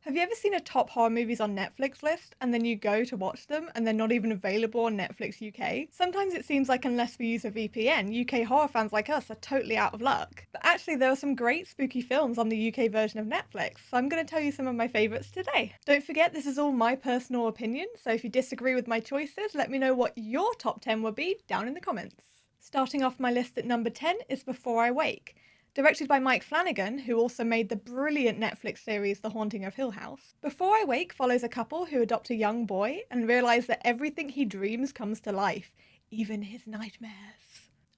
Have you ever seen a top horror movies on Netflix list and then you go to watch them and they're not even available on Netflix UK? Sometimes it seems like unless we use a VPN, UK horror fans like us are totally out of luck. But actually there are some great spooky films on the UK version of Netflix, so I'm going to tell you some of my favourites today. Don't forget this is all my personal opinion, so if you disagree with my choices, let me know what your top 10 would be down in the comments. Starting off my list at number 10 is Before I Wake. Directed by Mike Flanagan, who also made the brilliant Netflix series The Haunting of Hill House, Before I Wake follows a couple who adopt a young boy and realise that everything he dreams comes to life, even his nightmares.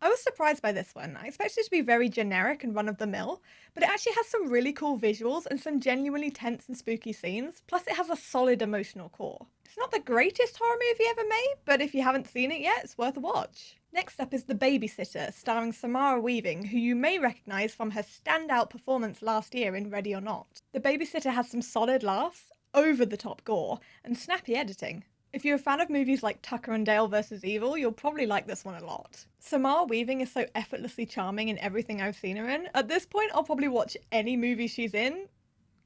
I was surprised by this one. I expected it to be very generic and run-of-the-mill, but it actually has some really cool visuals and some genuinely tense and spooky scenes, plus it has a solid emotional core. It's not the greatest horror movie ever made, but if you haven't seen it yet, it's worth a watch. Next up is The Babysitter, starring Samara Weaving, who you may recognise from her standout performance last year in Ready or Not. The Babysitter has some solid laughs, over-the-top gore, and snappy editing. If you're a fan of movies like Tucker and Dale vs. Evil, you'll probably like this one a lot. Samara Weaving is so effortlessly charming in everything I've seen her in. At this point, I'll probably watch any movie she's in,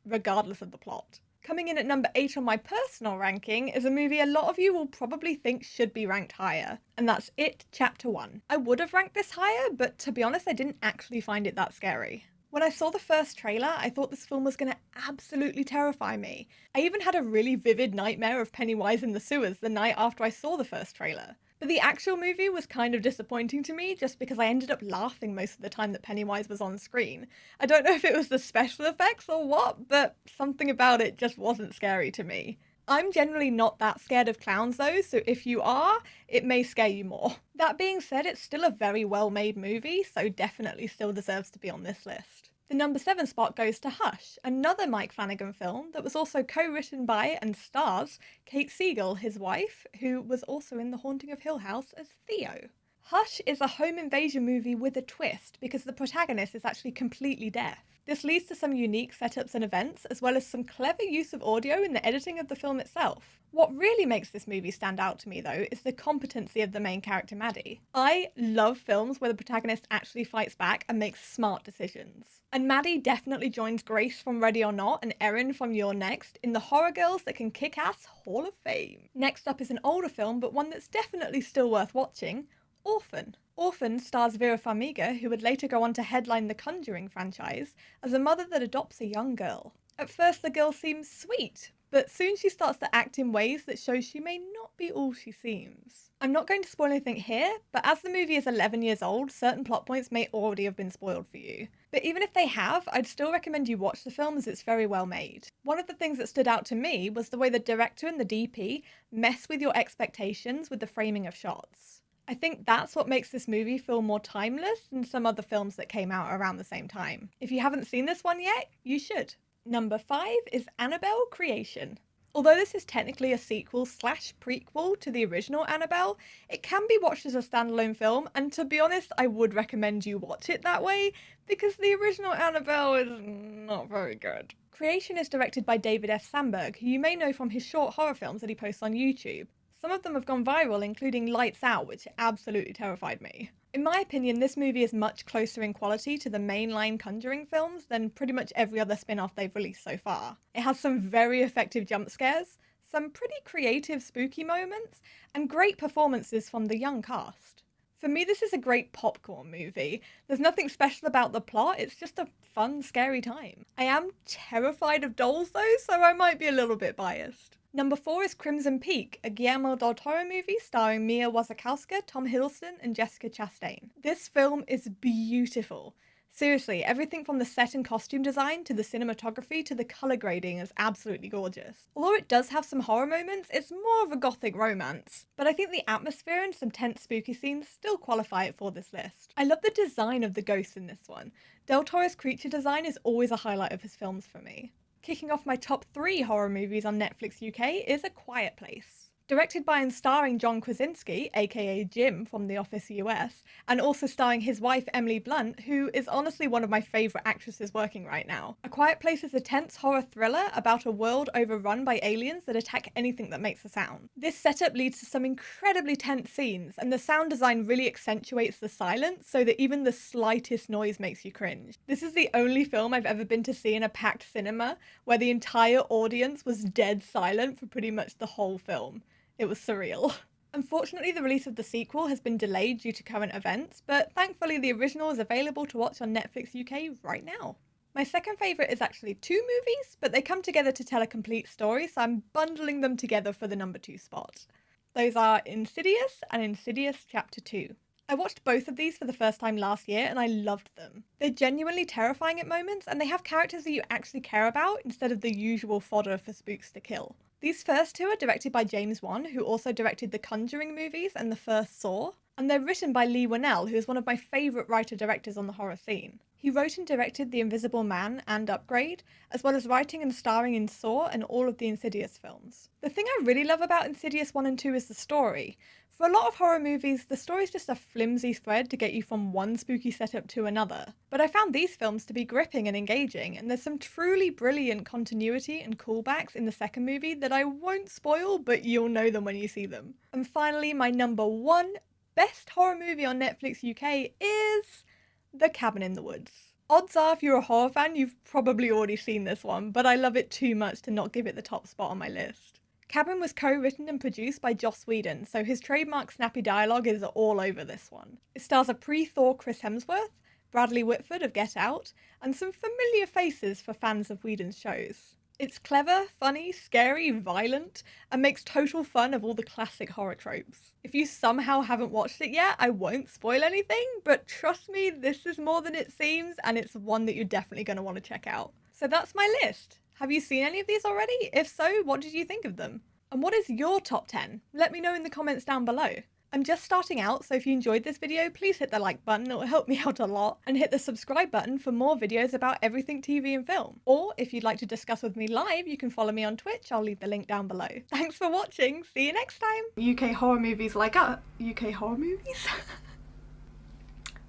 regardless of the plot. Coming in at number 8 on my personal ranking is a movie a lot of you will probably think should be ranked higher, and that's It Chapter 1. I would have ranked this higher, but to be honest, I didn't actually find it that scary. When I saw the first trailer, I thought this film was going to absolutely terrify me. I even had a really vivid nightmare of Pennywise in the sewers the night after I saw the first trailer. But the actual movie was kind of disappointing to me just because I ended up laughing most of the time that Pennywise was on screen. I don't know if it was the special effects or what, but something about it just wasn't scary to me. I'm generally not that scared of clowns though, so if you are, it may scare you more. That being said, it's still a very well made movie, so definitely still deserves to be on this list. The number 7 spot goes to Hush, another Mike Flanagan film that was also co-written by and stars Kate Siegel, his wife, who was also in The Haunting of Hill House as Theo. Hush is a home invasion movie with a twist because the protagonist is actually completely deaf. This leads to some unique setups and events, as well as some clever use of audio in the editing of the film itself. What really makes this movie stand out to me, though, is the competency of the main character, Maddie. I love films where the protagonist actually fights back and makes smart decisions. And Maddie definitely joins Grace from Ready or Not and Erin from You're Next in the horror girls that can kick ass Hall of Fame. Next up is an older film, but one that's definitely still worth watching, Orphan. Orphan stars Vera Farmiga, who would later go on to headline the Conjuring franchise, as a mother that adopts a young girl. At first the girl seems sweet, but soon she starts to act in ways that show she may not be all she seems. I'm not going to spoil anything here, but as the movie is 11 years old, certain plot points may already have been spoiled for you. But even if they have, I'd still recommend you watch the film as it's very well made. One of the things that stood out to me was the way the director and the DP mess with your expectations with the framing of shots. I think that's what makes this movie feel more timeless than some other films that came out around the same time. If you haven't seen this one yet, you should. Number 5 is Annabelle Creation. Although this is technically a sequel slash prequel to the original Annabelle, it can be watched as a standalone film, and to be honest, I would recommend you watch it that way, because the original Annabelle is not very good. Creation is directed by David F. Sandberg, who you may know from his short horror films that he posts on YouTube. Some of them have gone viral, including Lights Out, which absolutely terrified me. In my opinion, this movie is much closer in quality to the mainline Conjuring films than pretty much every other spin-off they've released so far. It has some very effective jump scares, some pretty creative spooky moments, and great performances from the young cast. For me, this is a great popcorn movie. There's nothing special about the plot, it's just a fun, scary time. I am terrified of dolls though, so I might be a little bit biased. Number 4 is Crimson Peak, a Guillermo del Toro movie starring Mia Wasikowska, Tom Hiddleston, and Jessica Chastain. This film is beautiful. Seriously, everything from the set and costume design to the cinematography to the colour grading is absolutely gorgeous. Although it does have some horror moments, it's more of a gothic romance. But I think the atmosphere and some tense spooky scenes still qualify it for this list. I love the design of the ghosts in this one. Del Toro's creature design is always a highlight of his films for me. Kicking off my top 3 horror movies on Netflix UK is A Quiet Place. Directed by and starring John Krasinski, aka Jim from The Office US, and also starring his wife Emily Blunt, who is honestly one of my favourite actresses working right now. A Quiet Place is a tense horror thriller about a world overrun by aliens that attack anything that makes a sound. This setup leads to some incredibly tense scenes, and the sound design really accentuates the silence so that even the slightest noise makes you cringe. This is the only film I've ever been to see in a packed cinema where the entire audience was dead silent for pretty much the whole film. It was surreal. Unfortunately, the release of the sequel has been delayed due to current events, but thankfully the original is available to watch on Netflix UK right now. My second favourite is actually two movies, but they come together to tell a complete story, so I'm bundling them together for the number 2 spot. Those are Insidious and Insidious Chapter 2. I watched both of these for the first time last year and I loved them. They're genuinely terrifying at moments, and they have characters that you actually care about instead of the usual fodder for spooks to kill. These first two are directed by James Wan, who also directed the Conjuring movies and the first Saw, and they're written by Lee Winnell, who is one of my favourite writer-directors on the horror scene. He wrote and directed The Invisible Man and Upgrade, as well as writing and starring in Saw and all of the Insidious films. The thing I really love about Insidious 1 and 2 is the story. For a lot of horror movies, the story's just a flimsy thread to get you from one spooky setup to another. But I found these films to be gripping and engaging, and there's some truly brilliant continuity and callbacks in the second movie that I won't spoil, but you'll know them when you see them. And finally, my number 1 best horror movie on Netflix UK is The Cabin in the Woods. Odds are, if you're a horror fan, you've probably already seen this one, but I love it too much to not give it the top spot on my list. Cabin was co-written and produced by Joss Whedon, so his trademark snappy dialogue is all over this one. It stars a pre-Thor Chris Hemsworth, Bradley Whitford of Get Out, and some familiar faces for fans of Whedon's shows. It's clever, funny, scary, violent, and makes total fun of all the classic horror tropes. If you somehow haven't watched it yet, I won't spoil anything, but trust me, this is more than it seems, and it's one that you're definitely going to want to check out. So that's my list. Have you seen any of these already? If so, what did you think of them? And what is your top 10? Let me know in the comments down below. I'm just starting out, so if you enjoyed this video, please hit the like button, it will help me out a lot, and hit the subscribe button for more videos about everything TV and film. Or if you'd like to discuss with me live, you can follow me on Twitch, I'll leave the link down below. Thanks for watching, see you next time! UK horror movies like UK horror movies?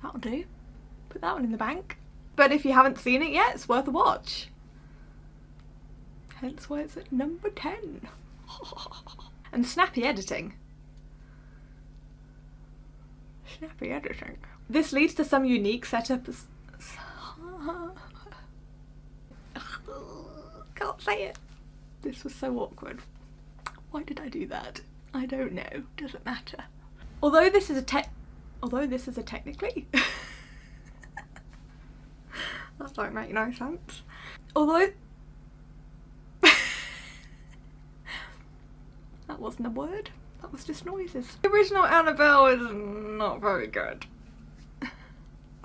That'll do. Put that one in the bank. But if you haven't seen it yet, it's worth a watch. Hence why it's at number 10. And snappy editing. Snappy editing. This leads to some unique setups. Can't say it. This was so awkward. Why did I do that? I don't know. Doesn't matter. Although this is a technically. That don't make no sense. Although that wasn't a word. That was just noises. The original Annabelle is not very good.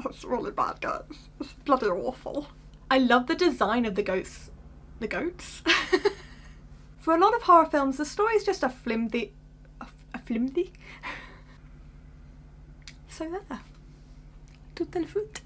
That's really bad, guys. It's bloody awful. I love the design of the goats. The goats? For a lot of horror films, the story's just a flimsy... A flimsy? So there. Tout le foot.